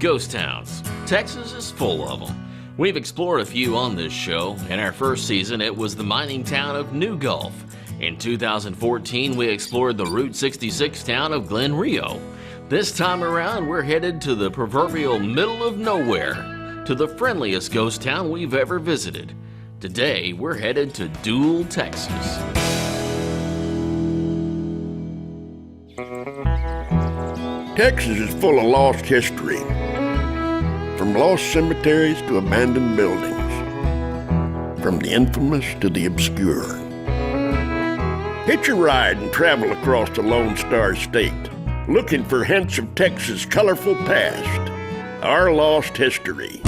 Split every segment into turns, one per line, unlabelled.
Ghost towns. Texas is full of them. We've explored a few on this show. In our first season, it was the mining town of New Gulf. In 2014, we explored the Route 66 town of Glen Rio. This time around, we're headed to the proverbial middle of nowhere, to the friendliest ghost town we've ever visited. Today, we're headed to Doole, Texas.
Texas is full of lost history, from lost cemeteries to abandoned buildings, from the infamous to the obscure. Hitch a ride and travel across the Lone Star State, looking for hints of Texas' colorful past, our lost history.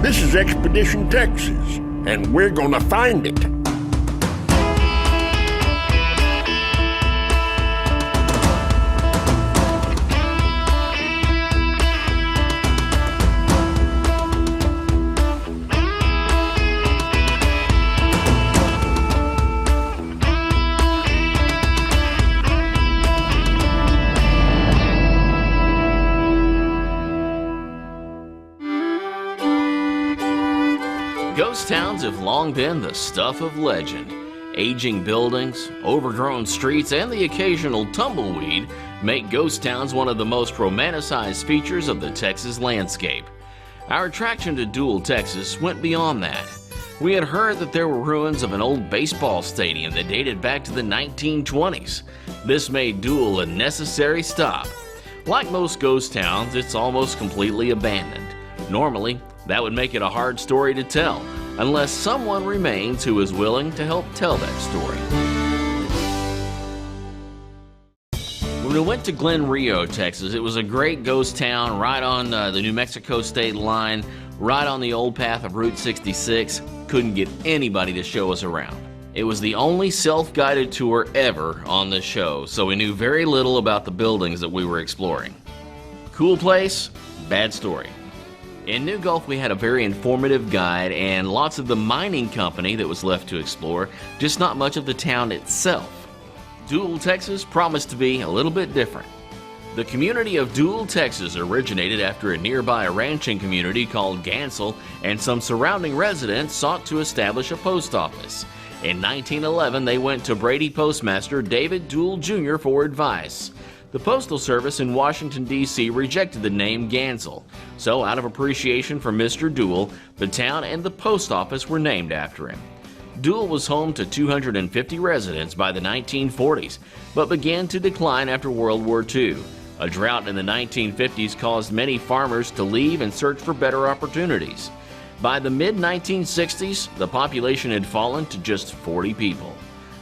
This is Expedition Texas, and we're gonna find it.
Ghost towns have long been the stuff of legend. Aging buildings, overgrown streets, and the occasional tumbleweed make ghost towns one of the most romanticized features of the Texas landscape. Our attraction to Doole, Texas went beyond that. We had heard that there were ruins of an old baseball stadium that dated back to the 1920s. This made Doole a necessary stop. Like most ghost towns, it's almost completely abandoned. Normally, that would make it a hard story to tell, unless someone remains who is willing to help tell that story. When we went to Glen Rio, Texas, it was a great ghost town right on the New Mexico state line, right on the old path of Route 66. Couldn't get anybody to show us around. It was the only self-guided tour ever on the show, so we knew very little about the buildings that we were exploring. Cool place, bad story. In New Gulf, we had a very informative guide and lots of the mining company that was left to explore, just not much of the town itself. Doole, Texas promised to be a little bit different. The community of Doole, Texas originated after a nearby ranching community called Gansel, and some surrounding residents sought to establish a post office. In 1911, they went to Brady postmaster David Doole Jr. for advice. The Postal Service in Washington, D.C. rejected the name Gansel, so out of appreciation for Mr. Doole, the town and the post office were named after him. Doole was home to 250 residents by the 1940s, but began to decline after World War II. A drought in the 1950s caused many farmers to leave and search for better opportunities. By the mid-1960s, the population had fallen to just 40 people.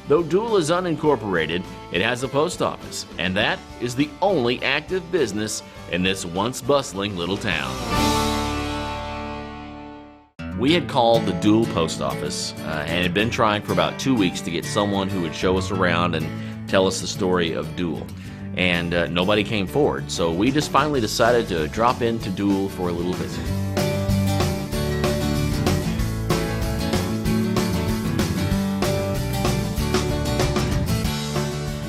Though Doole is unincorporated, it has a post office, and that is the only active business in this once bustling little town. We had called the Doole post office and had been trying for about 2 weeks to get someone who would show us around and tell us the story of Doole. And nobody came forward, so we just finally decided to drop into Doole for a little visit.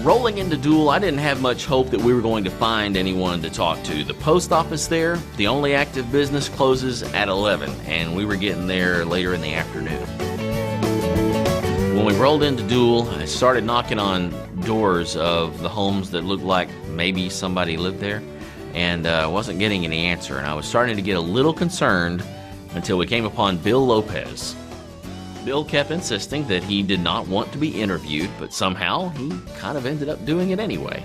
Rolling into Doole, I didn't have much hope that we were going to find anyone to talk to. The post office there, the only active business, closes at 11, and we were getting there later in the afternoon. When we rolled into Doole, I started knocking on doors of the homes that looked like maybe somebody lived there, and wasn't getting any answer, and I was starting to get a little concerned until we came upon Bill Lopez. Bill kept insisting that he did not want to be interviewed, but somehow he kind of ended up doing it anyway.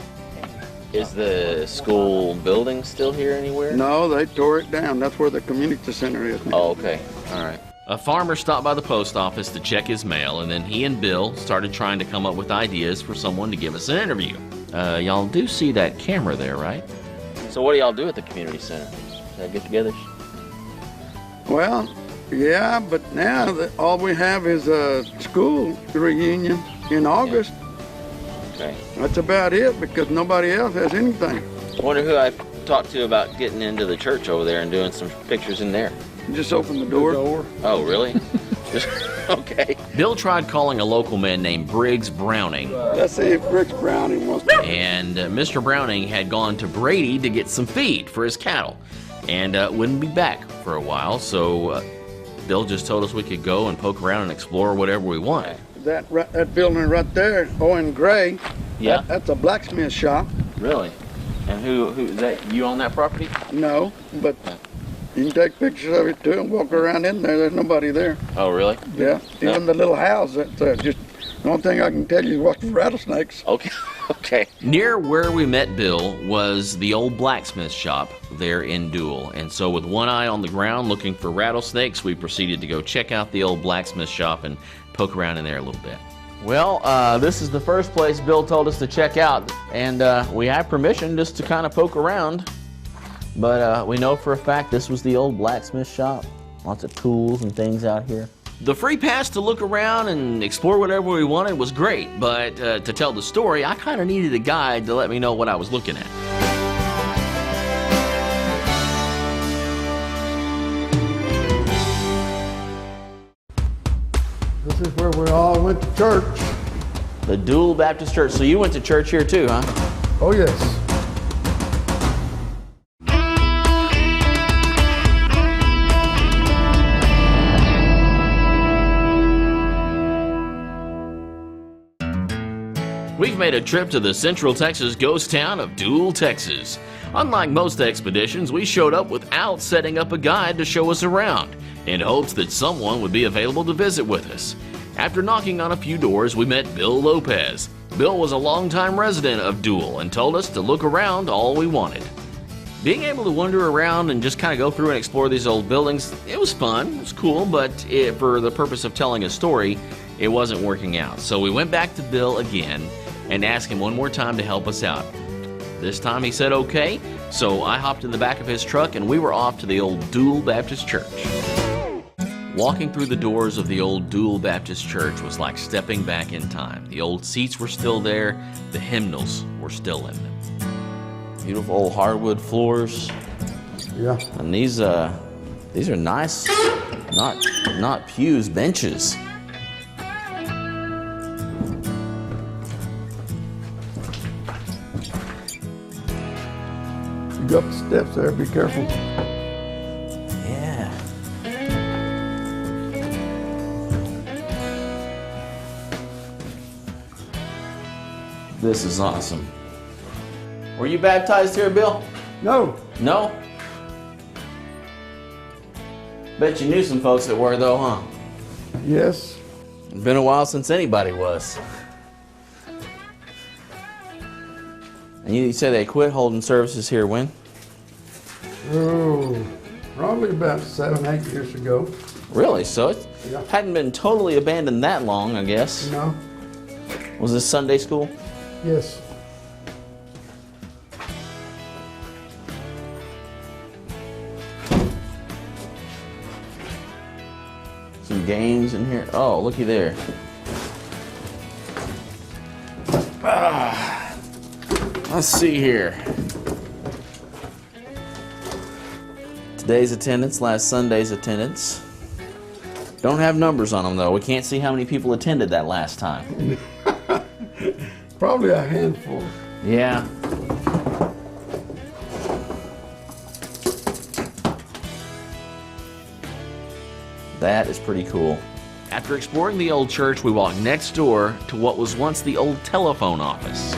Is the school building still here anywhere?
No, they tore it down. That's where the community center is now.
Oh, okay. All right. A farmer stopped by the post office to check his mail, and then he and Bill started trying to come up with ideas for someone to give us an interview. Y'all do see that camera there, right? So what do y'all do at the community center? Get-togethers?
Well, yeah, but now all we have is a school reunion in August.
Okay.
That's about it, because nobody else has anything.
I wonder who I've talked to about getting into the church over there and doing some pictures in there.
Just open the door.
Oh, really? Okay. Bill tried calling a local man named Briggs Browning.
Let's see if Briggs Browning wants to.
And Mr. Browning had gone to Brady to get some feed for his cattle. and wouldn't be back for a while, so Bill just told us we could go and poke around and explore whatever we wanted.
That building right there, Owen Gray,
Yeah.
that's a blacksmith shop.
Really? And who is that? You own that property?
No, but you can take pictures of it too and walk around in there. There's nobody there.
Oh, really?
Yeah, even the little house that's there. Just the only thing I can tell you is watch for rattlesnakes.
Okay. Okay. Near where we met Bill was the old blacksmith shop there in Doole. And so with one eye on the ground looking for rattlesnakes, we proceeded to go check out the old blacksmith shop and poke around in there a little bit. Well, this is the first place Bill told us to check out, and we have permission just to kind of poke around. But we know for a fact this was the old blacksmith shop. Lots of tools and things out here. The free pass to look around and explore whatever we wanted was great, but to tell the story, I kind of needed a guide to let me know what I was looking at.
This is where we all went to church.
The Doole Baptist Church. So you went to church here too, huh?
Oh, yes.
We've made a trip to the Central Texas ghost town of Doole, Texas. Unlike most expeditions, we showed up without setting up a guide to show us around, in hopes that someone would be available to visit with us. After knocking on a few doors, we met Bill Lopez. Bill was a longtime resident of Doole and told us to look around all we wanted. Being able to wander around and just kind of go through and explore these old buildings, it was fun, it was cool, but for the purpose of telling a story, it wasn't working out. So we went back to Bill again and asked him one more time to help us out. This time he said okay, so I hopped in the back of his truck and we were off to the old Doole Baptist Church. Walking through the doors of the old Doole Baptist Church was like stepping back in time. The old seats were still there, the hymnals were still in them. Beautiful old hardwood floors.
Yeah.
And these are nice, not pews, benches.
You go up the steps there, be careful.
Yeah. This is awesome. Were you baptized here, Bill?
No.
No? Bet you knew some folks that were, though, huh?
Yes.
It's been a while since anybody was. And you say they quit holding services here when?
Oh, probably about 7, 8 years ago.
Really? So it
Yeah.
hadn't been totally abandoned that long, I guess.
No.
Was this Sunday school?
Yes.
Some games in here. Oh, looky there. Let's see here. Today's attendance, last Sunday's attendance. Don't have numbers on them though. We can't see how many people attended that last time.
Probably a handful.
Yeah. That is pretty cool. After exploring the old church, we walked next door to what was once the old telephone office.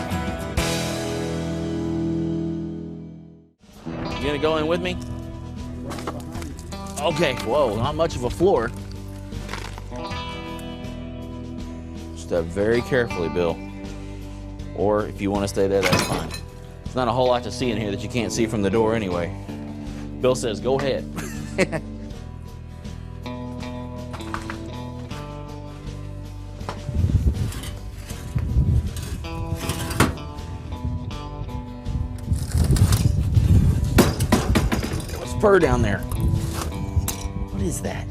You gonna go in with me? Okay, whoa, not much of a floor. Step very carefully, Bill. Or if you want to stay there, that's fine. There's not a whole lot to see in here that you can't see from the door anyway. Bill says, go ahead. There was fur down there. What is that?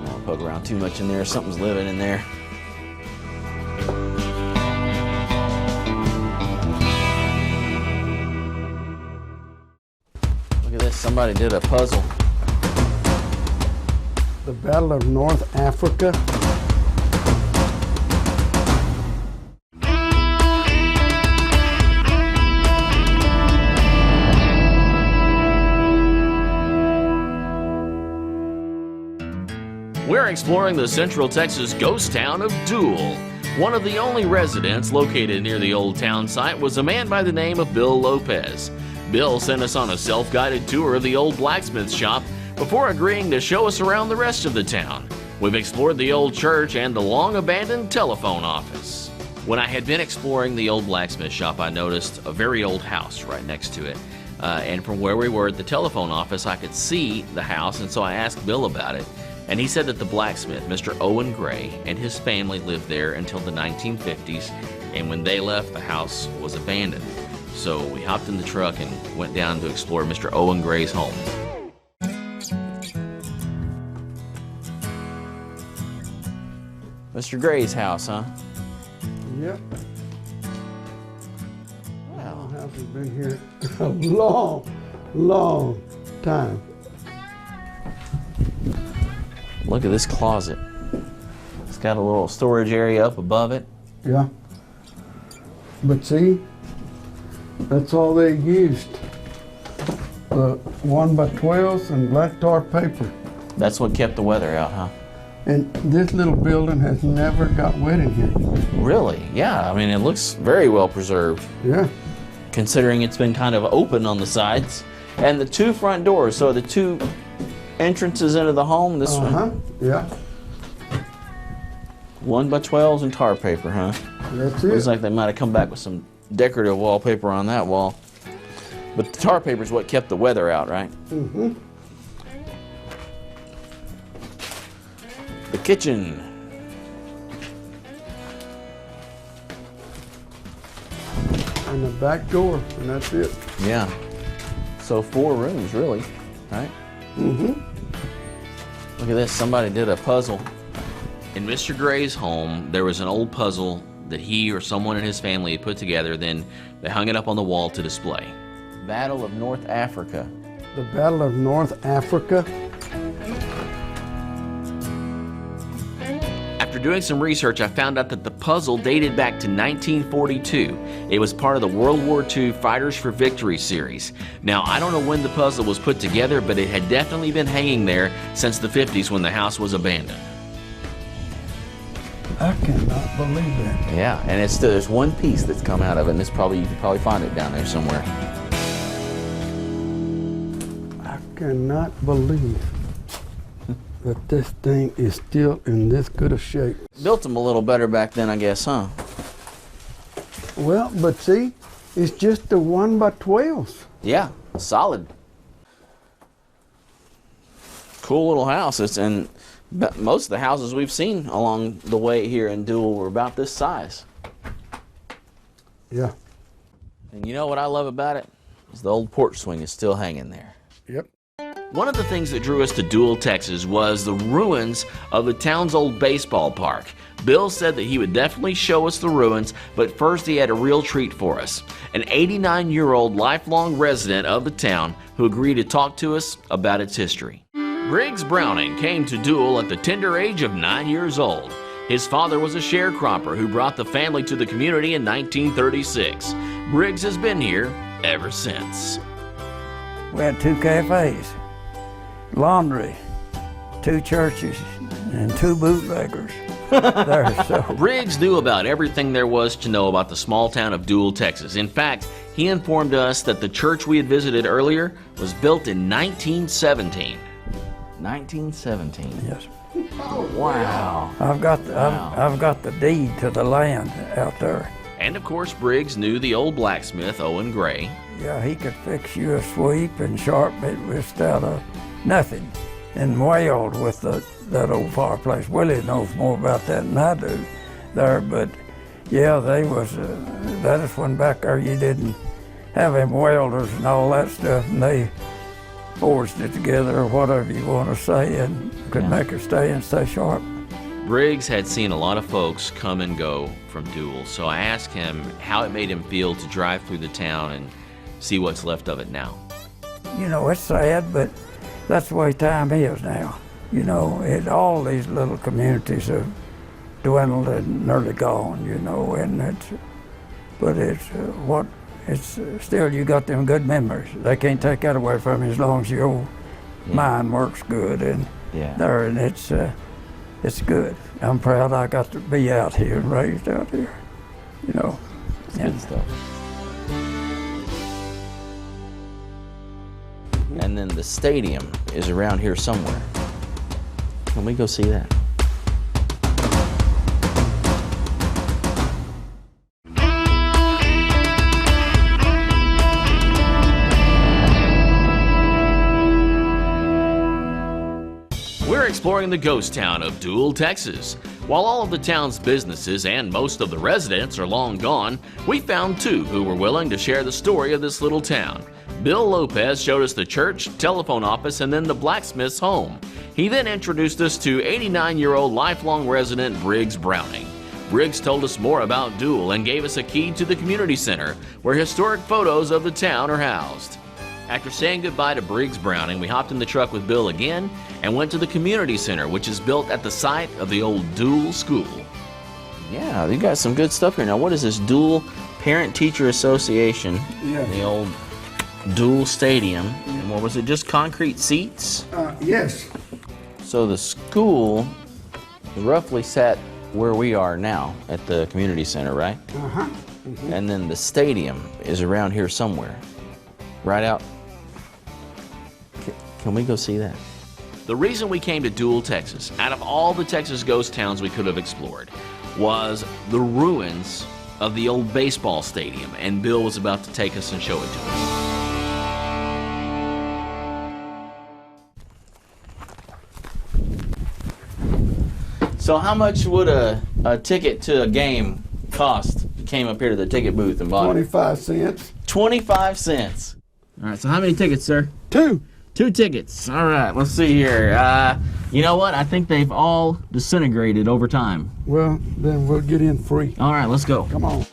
Don't poke around too much in there. Something's living in there. Look at this. Somebody did a puzzle.
The Battle of North Africa.
We're exploring the Central Texas ghost town of Doole. One of the only residents located near the old town site was a man by the name of Bill Lopez. Bill sent us on a self-guided tour of the old blacksmith shop before agreeing to show us around the rest of the town. We've explored the old church and the long-abandoned telephone office. When I had been exploring the old blacksmith shop, I noticed a very old house right next to it. And from where we were at the telephone office, I could see the house, and so I asked Bill about it. And he said that the blacksmith, Mr. Owen Gray, and his family lived there until the 1950s, and when they left, the house was abandoned. So we hopped in the truck and went down to explore Mr. Owen Gray's home. Mr. Gray's house, huh?
Yep.
Wow.
The house has been here a long, long time.
Look at this closet. It's got a little storage area up above it.
Yeah. But see, that's all they used. The 1x12s and black tar paper.
That's what kept the weather out, huh?
And this little building has never got wet in here.
Really? Yeah, I mean, it looks very well preserved,
Yeah.
considering it's been kind of open on the sides. And the two front doors, so the two entrances into the home, this one,
Yeah.
1x12s and tar paper, huh?
That's
Looks
it.
like they might have come back with some decorative wallpaper on that wall. But the tar paper is what kept the weather out, right?
Mm-hmm.
The kitchen.
And the back door, and that's it.
Yeah. So 4 rooms, really, right?
Mm-hmm.
Look at this, somebody did a puzzle. In Mr. Gray's home, there was an old puzzle that he or someone in his family had put together, then they hung it up on the wall to display. Battle of North Africa.
The Battle of North Africa.
After doing some research, I found out that the puzzle dated back to 1942. It was part of the World War II Fighters for Victory series. Now, I don't know when the puzzle was put together, but it had definitely been hanging there since the 50s when the house was abandoned.
I cannot believe that.
Yeah, and it's there's one piece that's come out of it, and it's probably, you can probably find it down there somewhere.
I cannot believe that this thing is still in this good a shape.
Built them a little better back then, I guess, huh?
Well, but see, it's just the 1x12s.
Yeah, solid. Cool little house. And most of the houses we've seen along the way here in Doole were about this size.
Yeah.
And you know what I love about it? Is the old porch swing is still hanging there.
Yep.
One of the things that drew us to Doole, Texas was the ruins of the town's old baseball park. Bill said that he would definitely show us the ruins, but first he had a real treat for us. An 89-year-old lifelong resident of the town who agreed to talk to us about its history. Briggs Browning came to Doole at the tender age of 9 years old. His father was a sharecropper who brought the family to the community in 1936. Briggs has been here ever since.
We had 2 cafes, laundry, 2 churches, and 2 bootleggers. There, so.
Briggs knew about everything there was to know about the small town of Doole, Texas. In fact, he informed us that the church we had visited earlier was built in 1917. 1917.
Yes.
Wow.
I've got the deed to the land out there.
And of course, Briggs knew the old blacksmith, Owen Gray.
Yeah, he could fix you a sweep and sharpen it without nothing, and wailed with that old fireplace. Willie knows more about that than I do there, but yeah, they was, that is when back there you didn't have them welders and all that stuff, and they forged it together or whatever you want to say, and could make it stay sharp.
Briggs had seen a lot of folks come and go from Doole, so I asked him how it made him feel to drive through the town and see what's left of it now.
You know, it's sad, but that's the way time is now. You know, all these little communities have dwindled and nearly gone, you know, and it's still you got them good memories. They can't take that away from you as long as your old mind works good and
Yeah.
there, and it's it's good. I'm proud I got to be out here and raised out here, you know.
It's good stuff. And then the stadium is around here somewhere. Can we go see that? We're exploring the ghost town of Doole, Texas. While all of the town's businesses and most of the residents are long gone, we found two who were willing to share the story of this little town. Bill Lopez showed us the church, telephone office, and then the blacksmith's home. He then introduced us to 89-year-old lifelong resident Briggs Browning. Briggs told us more about Doole and gave us a key to the community center, where historic photos of the town are housed. After saying goodbye to Briggs Browning, we hopped in the truck with Bill again and went to the community center, which is built at the site of the old Doole School. Yeah, you got some good stuff here. Now, what is this Doole Parent-Teacher Association?
Yeah.
The old Doole Stadium. And what was it, just concrete seats?
Yes.
So the school roughly sat where we are now at the community center, right?
Uh-huh. Mm-hmm.
And then the stadium is around here somewhere, right out. Can we go see that? The reason we came to Doole, Texas, out of all the Texas ghost towns we could have explored, was the ruins of the old baseball stadium, and Bill was about to take us and show it to us. So how much would a ticket to a game cost? You came up here to the ticket booth and bought
25 cents.
25 cents. All right, so how many tickets, sir?
2.
2 tickets. All right, let's see here. You know what? I think they've all disintegrated over time.
Well, then we'll get in free.
All right, let's go.
Come on.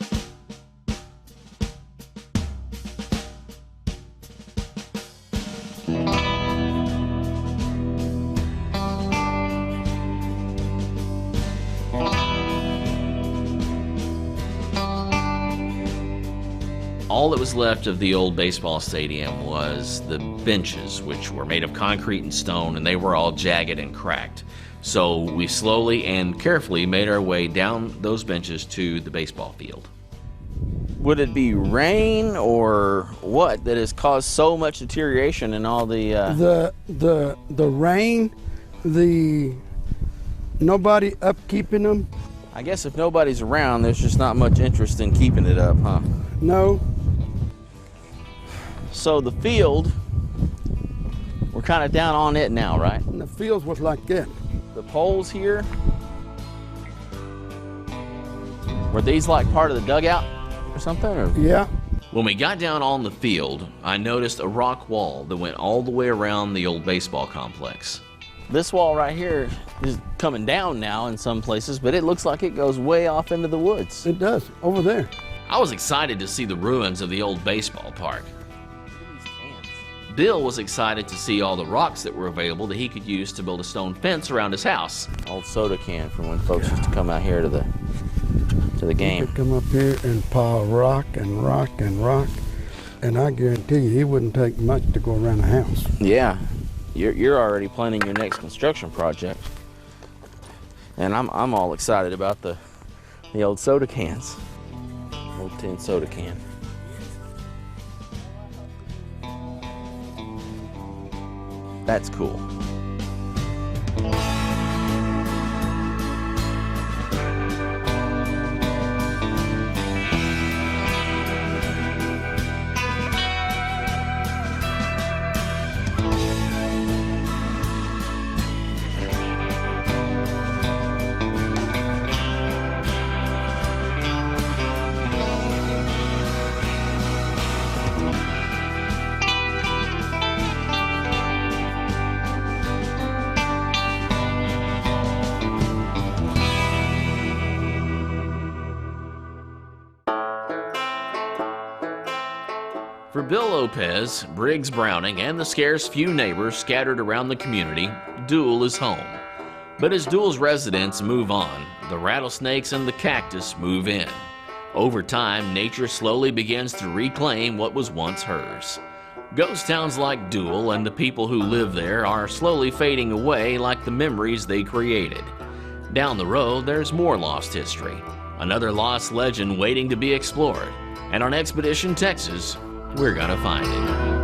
All that was left of the old baseball stadium was the benches, which were made of concrete and stone, and they were all jagged and cracked. So we slowly and carefully made our way down those benches to the baseball field. Would it be rain or what that has caused so much deterioration in all the...
The rain, nobody upkeeping them.
I guess if nobody's around, there's just not much interest in keeping it up, huh?
No.
So the field, we're kind of down on it now, right?
And the fields was like that.
The poles here, were these like part of the dugout or something? Or?
Yeah.
When we got down on the field, I noticed a rock wall that went all the way around the old baseball complex. This wall right here is coming down now in some places, but it looks like it goes way off into the woods.
It does, over there.
I was excited to see the ruins of the old baseball park. Bill was excited to see all the rocks that were available that he could use to build a stone fence around his house. Old soda can from when folks used to come out here to the game.
He'd come up here and pile rock and rock and rock, and I guarantee you, he wouldn't take much to go around the house.
Yeah, you're already planning your next construction project, and I'm all excited about the old soda cans, old tin soda can. That's cool. For Bill Lopez, Briggs Browning, and the scarce few neighbors scattered around the community, Doole is home. But as Doole's residents move on, the rattlesnakes and the cactus move in. Over time, nature slowly begins to reclaim what was once hers. Ghost towns like Doole and the people who live there are slowly fading away like the memories they created. Down the road, there's more lost history, another lost legend waiting to be explored. And on Expedition Texas, we're gonna find it.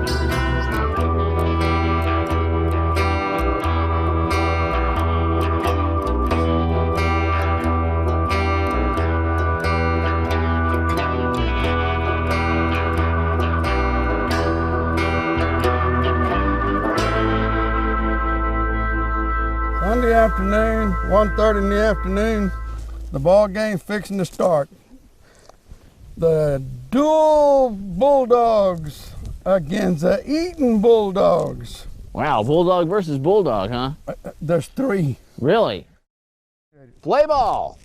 Sunday afternoon, 1:30 in the afternoon, the ball game's fixing to start. The Doole Bulldogs against the Eaton Bulldogs.
Wow, Bulldog versus Bulldog, huh?
There's three.
Really? Play ball.